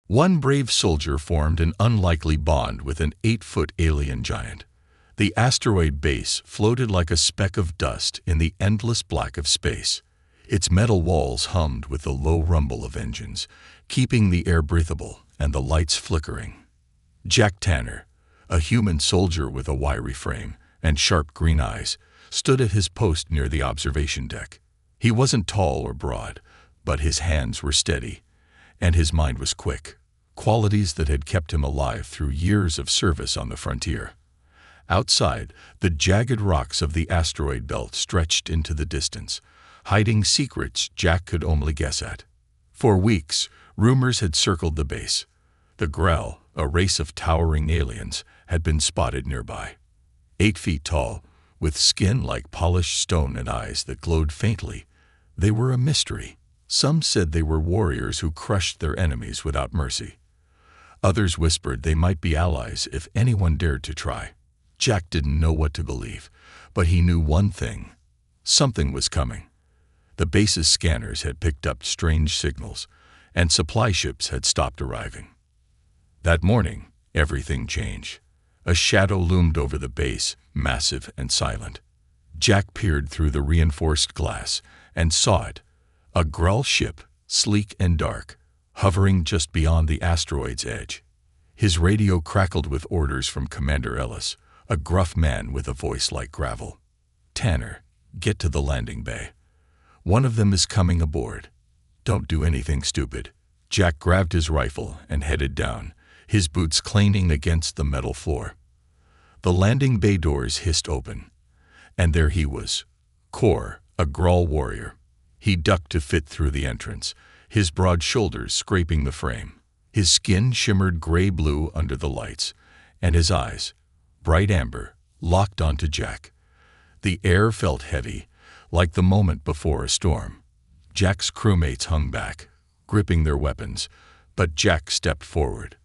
One brave soldier formed an unlikely bond with an 8-foot alien giant. The asteroid base floated like a speck of dust in the endless black of space. Its metal walls hummed with the low rumble of engines, keeping the air breathable and the lights flickering. Jack Tanner, a human soldier with a wiry frame and sharp green eyes, stood at his post near the observation deck. He wasn't tall or broad, but his hands were steady, and his mind was quick, qualities that had kept him alive through years of service on the frontier. Outside, the jagged rocks of the asteroid belt stretched into the distance, hiding secrets Jack could only guess at. For weeks, rumors had circled the base. The Grell, a race of towering aliens, had been spotted nearby. 8 feet tall, with skin like polished stone and eyes that glowed faintly, they were a mystery. Some said they were warriors who crushed their enemies without mercy. Others whispered they might be allies if anyone dared to try. Jack didn't know what to believe, but he knew one thing. Something was coming. The base's scanners had picked up strange signals, and supply ships had stopped arriving. That morning, everything changed. A shadow loomed over the base, massive and silent. Jack peered through the reinforced glass and saw it, a Grell ship, sleek and dark, hovering just beyond the asteroid's edge. His radio crackled with orders from Commander Ellis, a gruff man with a voice like gravel. "Tanner, get to the landing bay. One of them is coming aboard. Don't do anything stupid." Jack grabbed his rifle and headed down, his boots clanging against the metal floor. The landing bay doors hissed open, and there he was, Kor, a Grell warrior. He ducked to fit through the entrance, his broad shoulders scraping the frame. His skin shimmered gray-blue under the lights, and his eyes, bright amber, locked onto Jack. The air felt heavy, like the moment before a storm. Jack's crewmates hung back, gripping their weapons, but Jack stepped forward.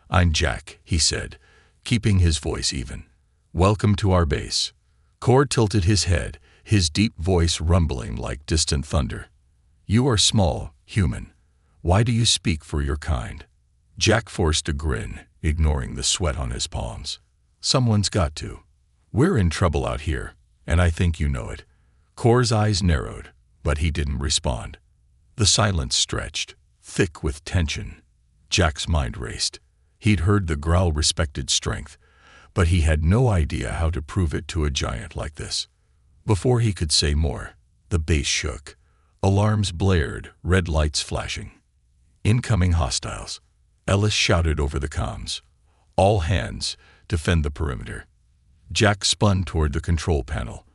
"I'm Jack," he said, keeping his voice even. "Welcome to our base." Kor tilted his head, his deep voice rumbling like distant thunder. "You are small, human. Why do you speak for your kind?" Jack forced a grin, ignoring the sweat on his palms. "Someone's got to. We're in trouble out here, and I think you know it." Kor's eyes narrowed, but he didn't respond. The silence stretched, thick with tension. Jack's mind raced. He'd heard the Grell respected strength, but he had no idea how to prove it to a giant like this. Before he could say more, the base shook. Alarms blared, red lights flashing. "Incoming hostiles," Ellis shouted over the comms. "All hands, defend the perimeter." Jack spun toward the control panel,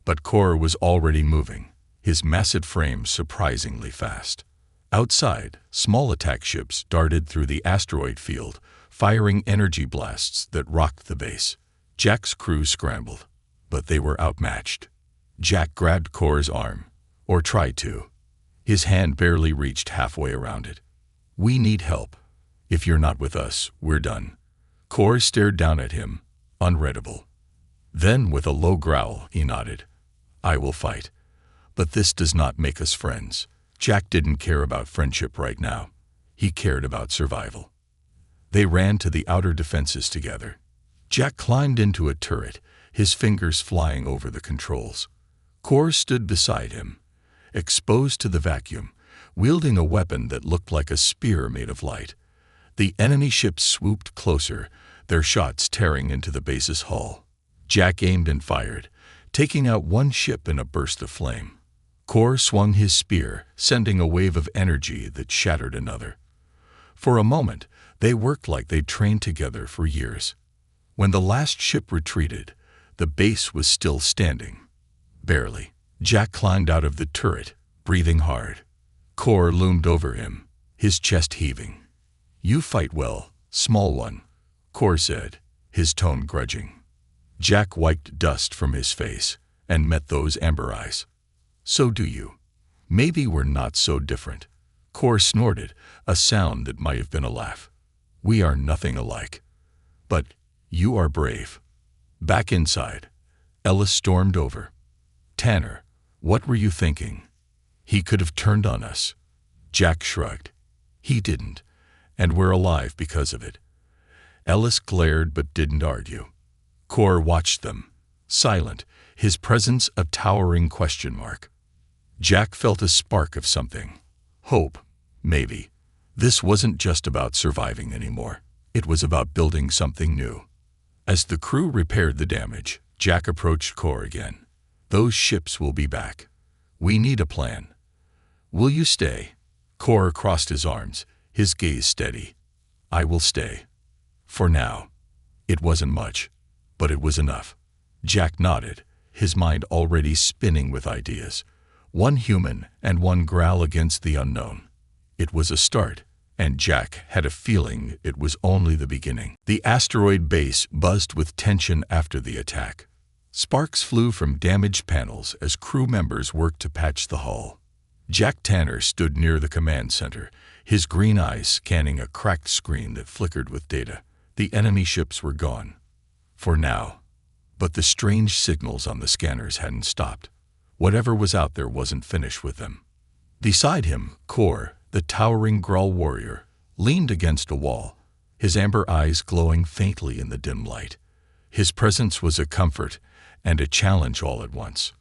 but Kor was already moving, his massive frame surprisingly fast. Outside, small attack ships darted through the asteroid field, firing energy blasts that rocked the base. Jack's crew scrambled, but they were outmatched. Jack grabbed Kor's arm, or tried to. His hand barely reached halfway around it. "We need help. If you're not with us, we're done." Kor stared down at him, unreadable. Then, with a low growl, he nodded. "I will fight. But this does not make us friends." Jack didn't care about friendship right now. He cared about survival. They ran to the outer defenses together. Jack climbed into a turret, his fingers flying over the controls. Kor stood beside him, exposed to the vacuum, wielding a weapon that looked like a spear made of light. The enemy ships swooped closer, their shots tearing into the base's hull. Jack aimed and fired, taking out one ship in a burst of flame. Kor swung his spear, sending a wave of energy that shattered another. For a moment, they worked like they'd trained together for years. When the last ship retreated, the base was still standing. Barely. Jack climbed out of the turret, breathing hard. Kor loomed over him, his chest heaving. "You fight well, small one," Kor said, his tone grudging. Jack wiped dust from his face and met those amber eyes. "So do you. Maybe we're not so different." Kor snorted, a sound that might have been a laugh. "We are nothing alike. But you are brave." Back inside, Ellis stormed over. "Tanner, what were you thinking? He could have turned on us." Jack shrugged. "He didn't. and we're alive because of it." Ellis glared but didn't argue. Kor watched them, silent, his presence a towering question mark. Jack felt a spark of something. Hope, maybe. This wasn't just about surviving anymore. It was about building something new. As the crew repaired the damage, Jack approached Kor again. "Those ships will be back. We need a plan. Will you stay?" Kor crossed his arms, his gaze steady. "I will stay. For now." It wasn't much, but it was enough. Jack nodded, his mind already spinning with ideas. One human and one growl against the unknown. It was a start, and Jack had a feeling it was only the beginning. The asteroid base buzzed with tension after the attack. Sparks flew from damaged panels as crew members worked to patch the hull. Jack Tanner stood near the command center, his green eyes scanning a cracked screen that flickered with data. The enemy ships were gone. For now. But the strange signals on the scanners hadn't stopped. Whatever was out there wasn't finished with them. Beside him, Kor, the towering Gruul warrior, leaned against a wall, his amber eyes glowing faintly in the dim light. His presence was a comfort and a challenge all at once.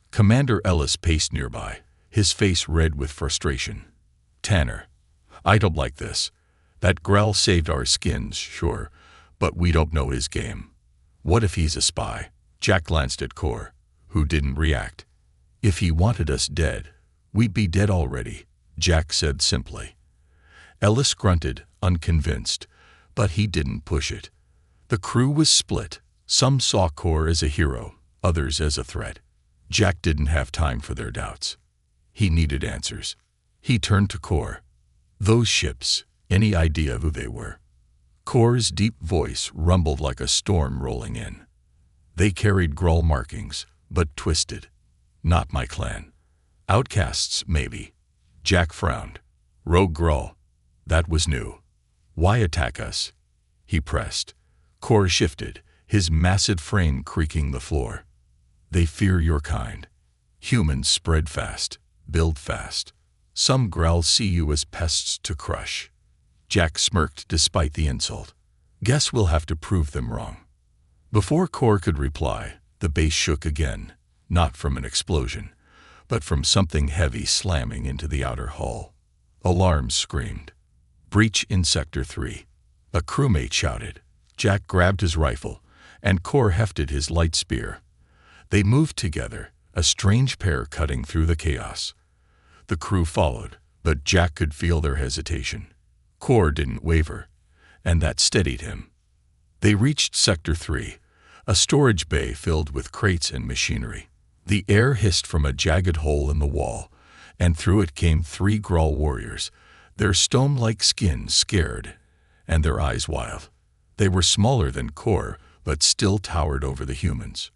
Commander Ellis paced nearby, his face red with frustration. "Tanner, I don't like this. That Gruul saved our skins, sure, but we don't know his game. What if he's a spy?" Jack glanced at Kor, who didn't react. "If he wanted us dead, we'd be dead already," Jack said simply. Ellis grunted, unconvinced, but he didn't push it. The crew was split. Some saw Kor as a hero, others as a threat. Jack didn't have time for their doubts. He needed answers. He turned to Kor. "Those ships, any idea who they were?" Kor's deep voice rumbled like a storm rolling in. "They carried Gruul markings, but twisted. Not my clan. Outcasts, maybe." Jack frowned. "Rogue Gruul. That was new. Why attack us?" He pressed. Kor shifted, his massive frame creaking the floor. "They fear your kind. Humans spread fast, build fast. Some Gruul see you as pests to crush." Jack smirked despite the insult. "Guess we'll have to prove them wrong." Before Kor could reply, the base shook again, not from an explosion, but from something heavy slamming into the outer hull. Alarms screamed. "Breach in Sector 3. A crewmate shouted. Jack grabbed his rifle, and Kor hefted his light spear. They moved together, a strange pair cutting through the chaos. The crew followed, but Jack could feel their hesitation. Kor didn't waver, and that steadied him. They reached Sector 3, a storage bay filled with crates and machinery. The air hissed from a jagged hole in the wall, and through it came 3 Gruul warriors, their stone-like skin scared, and their eyes wild. They were smaller than Kor, but still towered over the humans.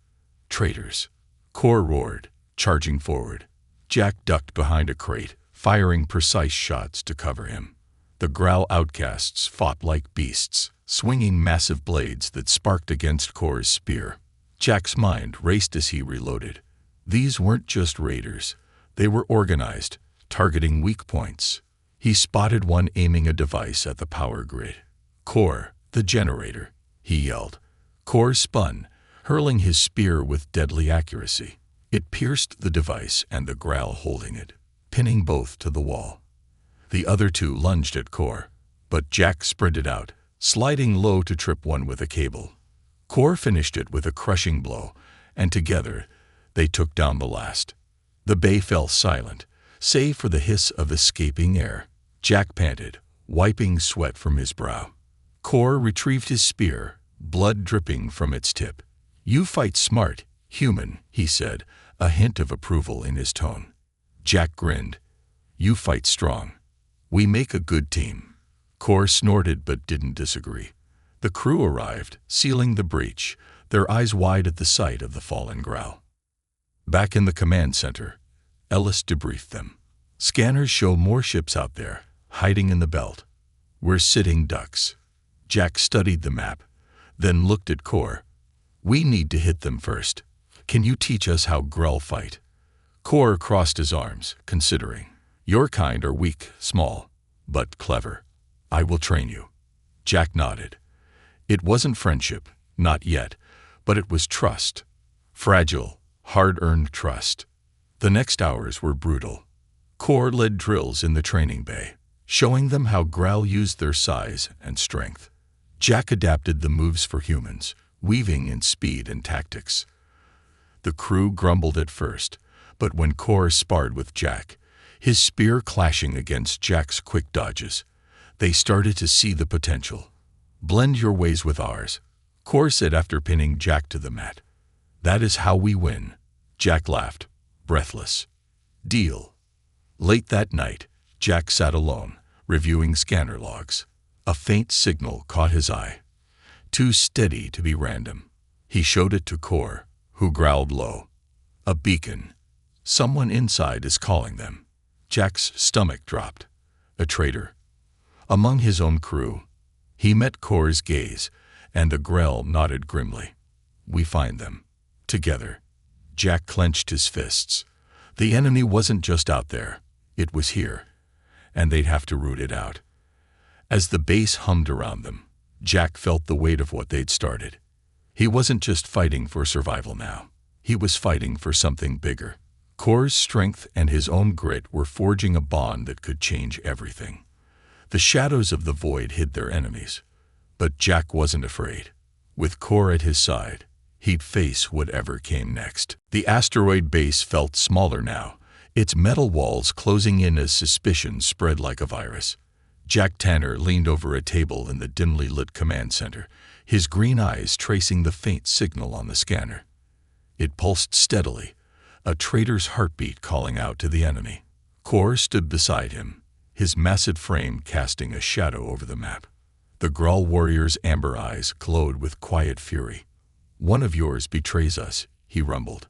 "Traitors!" Kor roared, charging forward. Jack ducked behind a crate, firing precise shots to cover him. The Gruul outcasts fought like beasts, swinging massive blades that sparked against Kor's spear. Jack's mind raced as he reloaded. These weren't just raiders. They were organized, targeting weak points. He spotted one aiming a device at the power grid. "Kor, the generator," he yelled. Kor spun, hurling his spear with deadly accuracy. It pierced the device and the Gruul holding it, pinning both to the wall. The other 2 lunged at Kor, but Jack sprinted out, sliding low to trip one with a cable. Kor finished it with a crushing blow, and together they took down the last. The bay fell silent, save for the hiss of escaping air. Jack panted, wiping sweat from his brow. Kor retrieved his spear, blood dripping from its tip. "You fight smart, human," he said, a hint of approval in his tone. Jack grinned. "You fight strong. We make a good team." Kor snorted but didn't disagree. The crew arrived, sealing the breach, their eyes wide at the sight of the fallen Gruul. Back in the command center, Ellis debriefed them. "Scanners show more ships out there, hiding in the belt. We're sitting ducks." Jack studied the map, then looked at Kor. "We need to hit them first. Can you teach us how Gruul fight?" Kor crossed his arms, considering. "Your kind are weak, small, but clever. I will train you. Jack nodded. It wasn't friendship, not yet, but it was trust. Fragile, hard-earned trust. The next hours were brutal. Core led drills in the training bay, showing them how Growl used their size and strength. Jack adapted the moves for humans, weaving in speed and tactics. The crew grumbled at first, but when Core sparred with Jack, his spear clashing against Jack's quick dodges, they started to see the potential. Blend your ways with ours, Core said after pinning Jack to the mat. That is how we win. Jack laughed, breathless. Deal. Late that night, Jack sat alone, reviewing scanner logs. A faint signal caught his eye. Too steady to be random. He showed it to Core, who growled low. A beacon. Someone inside is calling them. Jack's stomach dropped. A traitor. Among his own crew. He met Core's gaze, and a growl nodded grimly. We find them. Together. Jack clenched his fists. The enemy wasn't just out there. It was here. And they'd have to root it out. As the base hummed around them, Jack felt the weight of what they'd started. He wasn't just fighting for survival now. He was fighting for something bigger. Core's strength and his own grit were forging a bond that could change everything. The shadows of the void hid their enemies. But Jack wasn't afraid. With Core at his side, he'd face whatever came next. The asteroid base felt smaller now, its metal walls closing in as suspicion spread like a virus. Jack Tanner leaned over a table in the dimly lit command center, his green eyes tracing the faint signal on the scanner. It pulsed steadily, a traitor's heartbeat calling out to the enemy. Core stood beside him, his massive frame casting a shadow over the map. The Grawl warrior's amber eyes glowed with quiet fury. One of yours betrays us, he rumbled.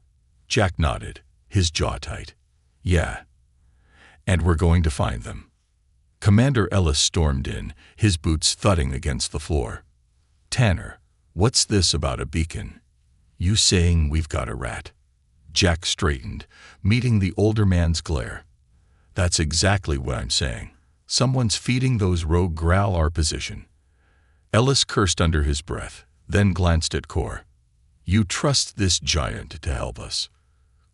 Jack nodded, his jaw tight. Yeah. And we're going to find them. Commander Ellis stormed in, his boots thudding against the floor. Tanner, what's this about a beacon? You saying we've got a rat? Jack straightened, meeting the older man's glare. That's exactly what I'm saying. Someone's feeding those rogue Growl our position. Ellis cursed under his breath, then glanced at Core. You trust this giant to help us.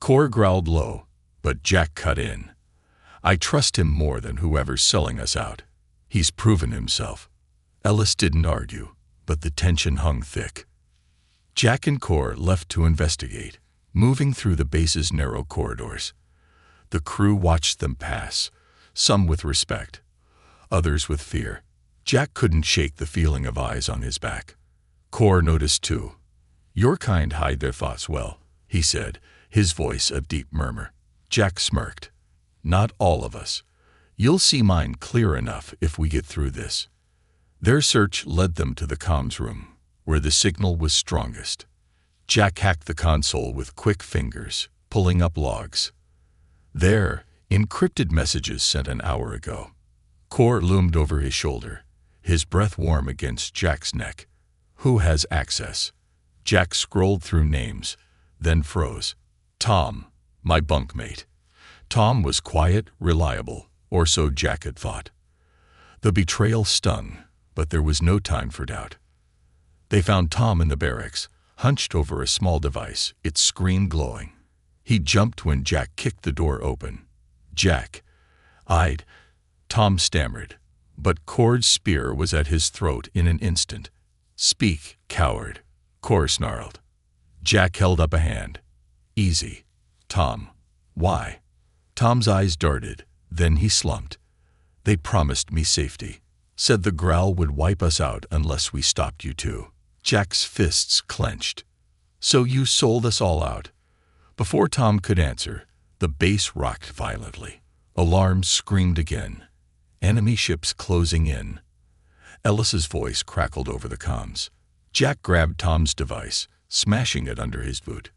Core growled low, but Jack cut in. I trust him more than whoever's selling us out. He's proven himself. Ellis didn't argue, but the tension hung thick. Jack and Core left to investigate, moving through the base's narrow corridors. The crew watched them pass, some with respect, others with fear. Jack couldn't shake the feeling of eyes on his back. Core noticed too. Your kind hide their thoughts well, he said, his voice a deep murmur. Jack smirked. Not all of us. You'll see mine clear enough if we get through this. Their search led them to the comms room, where the signal was strongest. Jack hacked the console with quick fingers, pulling up logs. There, encrypted messages sent an hour ago. Core loomed over his shoulder, his breath warm against Jack's neck. Who has access? Jack scrolled through names, then froze. Tom, my bunkmate. Tom was quiet, reliable, or so Jack had thought. The betrayal stung, but there was no time for doubt. They found Tom in the barracks, hunched over a small device, its screen glowing. He jumped when Jack kicked the door open. Jack, Tom stammered, but Core's spear was at his throat in an instant. Speak, coward, Core snarled. Jack held up a hand. Easy. Tom. Why? Tom's eyes darted, then he slumped. They promised me safety. Said the Growl would wipe us out unless we stopped you too. Jack's fists clenched. So you sold us all out. Before Tom could answer, the base rocked violently. Alarms screamed again. Enemy ships closing in. Ellis's voice crackled over the comms. Jack grabbed Tom's device, smashing it under his boot.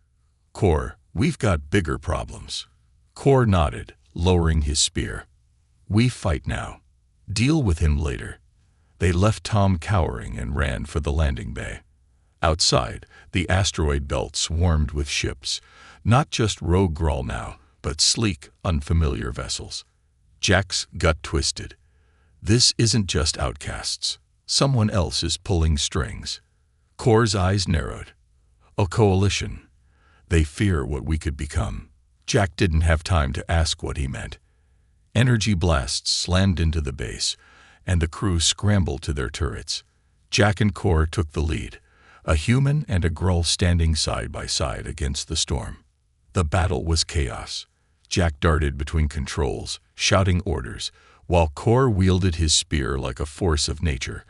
Core, we've got bigger problems. Core nodded, lowering his spear. We fight now. Deal with him later. They left Tom cowering and ran for the landing bay. Outside, the asteroid belt swarmed with ships, not just rogue Grawl now, but sleek, unfamiliar vessels. Jack's gut twisted. This isn't just outcasts. Someone else is pulling strings. Kor's eyes narrowed. A coalition. They fear what we could become. Jack didn't have time to ask what he meant. Energy blasts slammed into the base, and the crew scrambled to their turrets. Jack and Kor took the lead, a human and a Gruul standing side by side against the storm. The battle was chaos. Jack darted between controls, shouting orders, while Kor wielded his spear like a force of nature,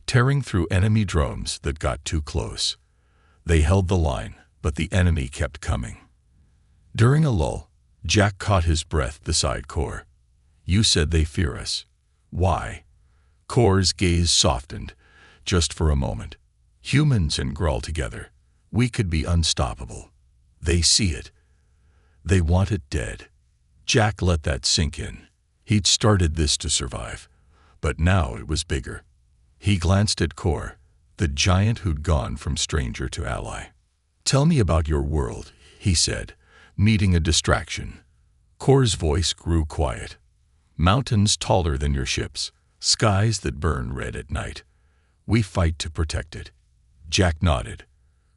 tearing through enemy drones that got too close. They held the line, but the enemy kept coming. During a lull, Jack caught his breath beside Kor. "You said they fear us. Why?" Kor's gaze softened, just for a moment. "Humans and Gruul together. We could be unstoppable. They see it. They want it dead." Jack let that sink in. He'd started this to survive, but now it was bigger. He glanced at Kor, the giant who'd gone from stranger to ally. "Tell me about your world," he said, needing a distraction. Kor's voice grew quiet. "Mountains taller than your ships, skies that burn red at night. We fight to protect it." Jack nodded.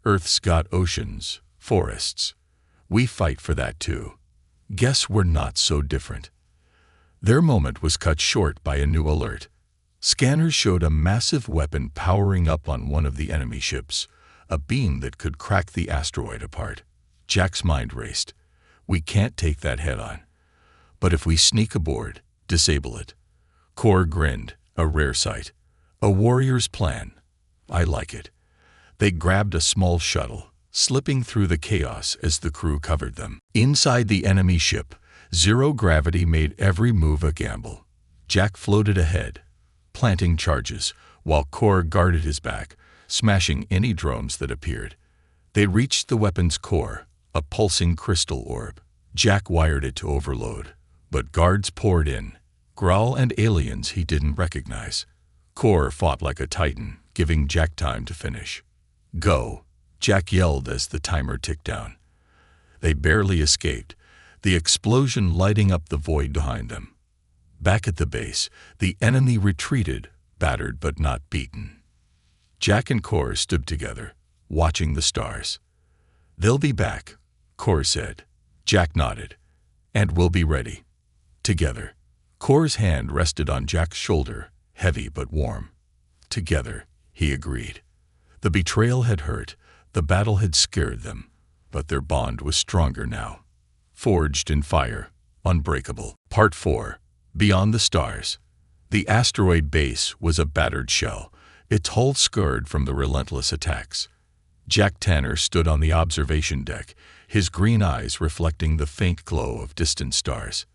"Earth's got oceans, forests. We fight for that too. Guess we're not so different." Their moment was cut short by a new alert. Scanners showed a massive weapon powering up on one of the enemy ships, a beam that could crack the asteroid apart. Jack's mind raced. "We can't take that head-on. But if we sneak aboard, disable it." Kor grinned, a rare sight. "A warrior's plan. I like it." They grabbed a small shuttle, slipping through the chaos as the crew covered them. Inside the enemy ship, zero gravity made every move a gamble. Jack floated ahead, planting charges, while Kor guarded his back, smashing any drones that appeared. They reached the weapon's core, a pulsing crystal orb. Jack wired it to overload, but guards poured in, Gruul and aliens he didn't recognize. Kor fought like a titan, giving Jack time to finish. "Go," Jack yelled as the timer ticked down. They barely escaped, the explosion lighting up the void behind them. Back at the base, the enemy retreated, battered but not beaten. Jack and Kor stood together, watching the stars. "They'll be back," Kor said. Jack nodded. "And we'll be ready." Together. Kor's hand rested on Jack's shoulder, heavy but warm. "Together," he agreed. The betrayal had hurt, the battle had scared them, but their bond was stronger now. Forged in fire, unbreakable. Part 4. Beyond the Stars. The asteroid base was a battered shell, its hull scarred from the relentless attacks. Jack Tanner stood on the observation deck, his green eyes reflecting the faint glow of distant stars.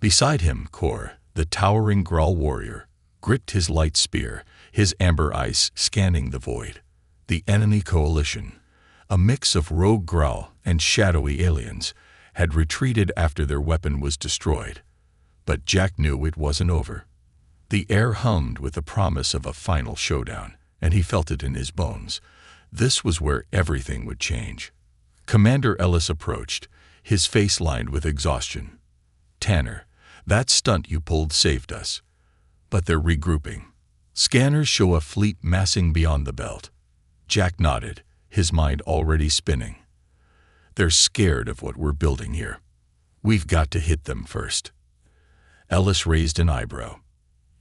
Beside him, Kor, the towering Gruul warrior, gripped his light spear, his amber eyes scanning the void. The enemy coalition, a mix of rogue Gruul and shadowy aliens, had retreated after their weapon was destroyed. But Jack knew it wasn't over. The air hummed with the promise of a final showdown, and he felt it in his bones. This was where everything would change. Commander Ellis approached, his face lined with exhaustion. "Tanner, that stunt you pulled saved us." But they're regrouping. Scanners show a fleet massing beyond the belt. Jack nodded, his mind already spinning. "They're scared of what we're building here. We've got to hit them first." Ellis raised an eyebrow.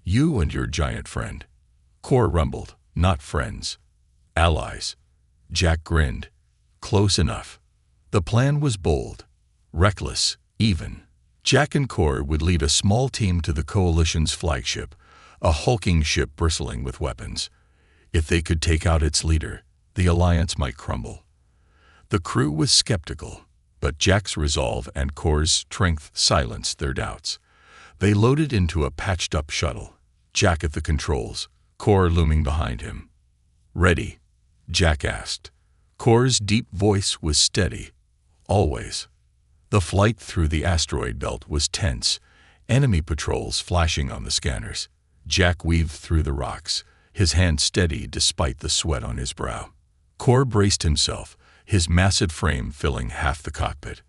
"You and your giant friend." Kor rumbled, "Not friends. Allies." Jack grinned. "Close enough." The plan was bold, reckless, even. Jack and Kor would lead a small team to the Coalition's flagship, a hulking ship bristling with weapons. If they could take out its leader, the alliance might crumble. The crew was skeptical, but Jack's resolve and Kor's strength silenced their doubts. They loaded into a patched-up shuttle, Jack at the controls, Kor looming behind him. "Ready?" Jack asked. Kor's deep voice was steady. "Always." The flight through the asteroid belt was tense, enemy patrols flashing on the scanners. Jack weaved through the rocks, his hand steady despite the sweat on his brow. Kor braced himself, his massive frame filling half the cockpit.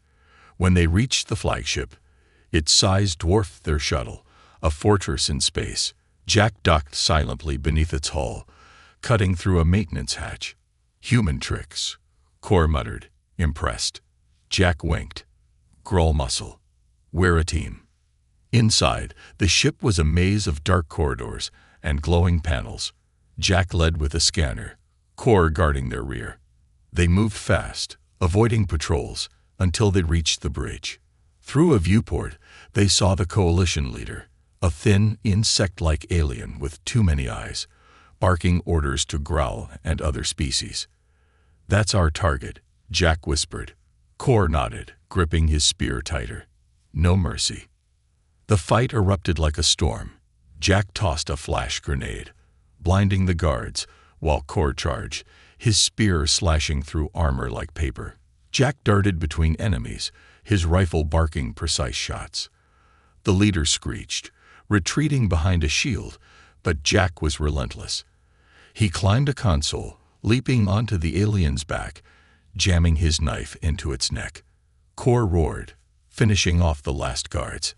When they reached the flagship, its size dwarfed their shuttle, a fortress in space. Jack docked silently beneath its hull, cutting through a maintenance hatch. Human tricks, Kor muttered, impressed. Jack winked. Growl muscle. We're a team. Inside, the ship was a maze of dark corridors and glowing panels. Jack led with a scanner, Kor guarding their rear. They moved fast, avoiding patrols, until they reached the bridge. Through a viewport, they saw the coalition leader, a thin, insect-like alien with too many eyes, barking orders to Growl and other species. "That's our target," Jack whispered. Kor nodded, gripping his spear tighter. No mercy. The fight erupted like a storm. Jack tossed a flash grenade, blinding the guards, while Kor charged, his spear slashing through armor like paper. Jack darted between enemies, his rifle barking precise shots. The leader screeched, retreating behind a shield, but Jack was relentless. He climbed a console, leaping onto the alien's back, jamming his knife into its neck. Kor roared, finishing off the last guards,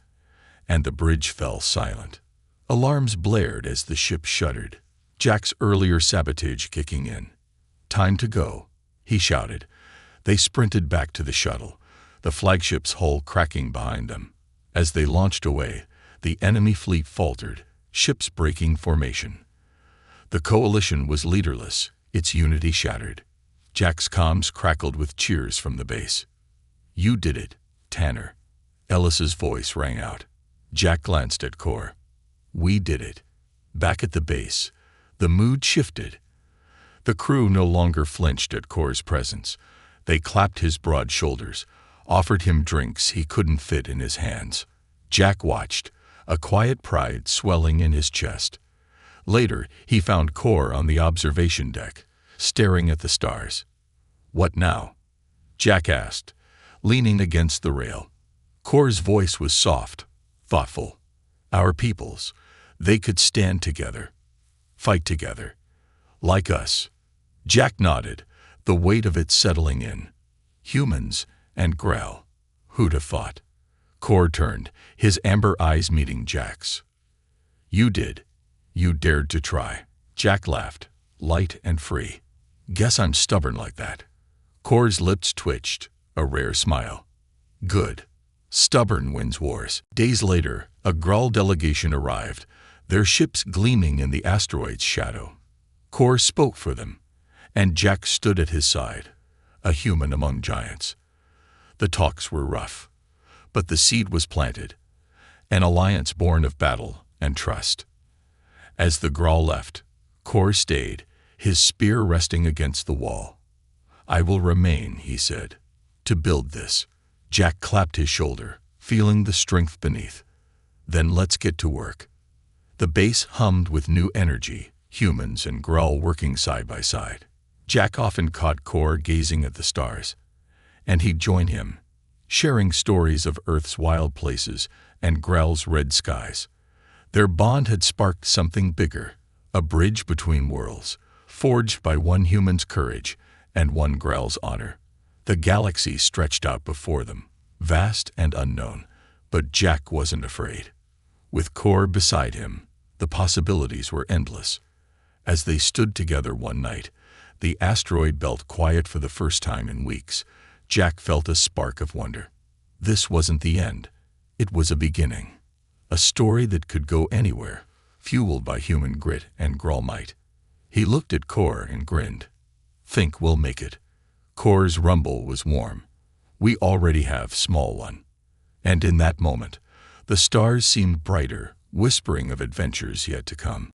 and the bridge fell silent. Alarms blared as the ship shuddered, Jack's earlier sabotage kicking in. "Time to go," he shouted. They sprinted back to the shuttle, the flagship's hull cracking behind them. As they launched away, the enemy fleet faltered, ships breaking formation. The coalition was leaderless, its unity shattered. Jack's comms crackled with cheers from the base. "You did it, Tanner." Ellis's voice rang out. Jack glanced at Kor. "We did it." Back at the base, the mood shifted. The crew no longer flinched at Kor's presence. They clapped his broad shoulders, offered him drinks he couldn't fit in his hands. Jack watched, a quiet pride swelling in his chest. Later, he found Kor on the observation deck, staring at the stars. "What now?" Jack asked, leaning against the rail. Kor's voice was soft, thoughtful. "Our peoples, they could stand together, fight together, like us." Jack nodded, the weight of it settling in. Humans and Growl. Who'd have thought? Kor turned, his amber eyes meeting Jack's. "You did. You dared to try." Jack laughed, light and free. "Guess I'm stubborn like that." Kor's lips twitched, a rare smile. "Good. Stubborn wins wars." Days later, a Growl delegation arrived, their ships gleaming in the asteroid's shadow. Kor spoke for them, and Jack stood at his side, a human among giants. The talks were rough, but the seed was planted, an alliance born of battle and trust. As the Growl left, Kor stayed, his spear resting against the wall. "I will remain," he said, "to build this." Jack clapped his shoulder, feeling the strength beneath. "Then let's get to work." The base hummed with new energy, humans and Growl working side by side. Jack often caught Kor gazing at the stars, and he'd join him, sharing stories of Earth's wild places and Growl's red skies. Their bond had sparked something bigger, a bridge between worlds, forged by one human's courage and one Growl's honor. The galaxy stretched out before them, vast and unknown, but Jack wasn't afraid. With Kor beside him, the possibilities were endless. As they stood together one night, the asteroid belt quiet for the first time in weeks, Jack felt a spark of wonder. This wasn't the end. It was a beginning. A story that could go anywhere, fueled by human grit and Growl might. He looked at Kor and grinned. "Think we'll make it." Kor's rumble was warm. "We already have, small one." And in that moment, the stars seemed brighter, whispering of adventures yet to come.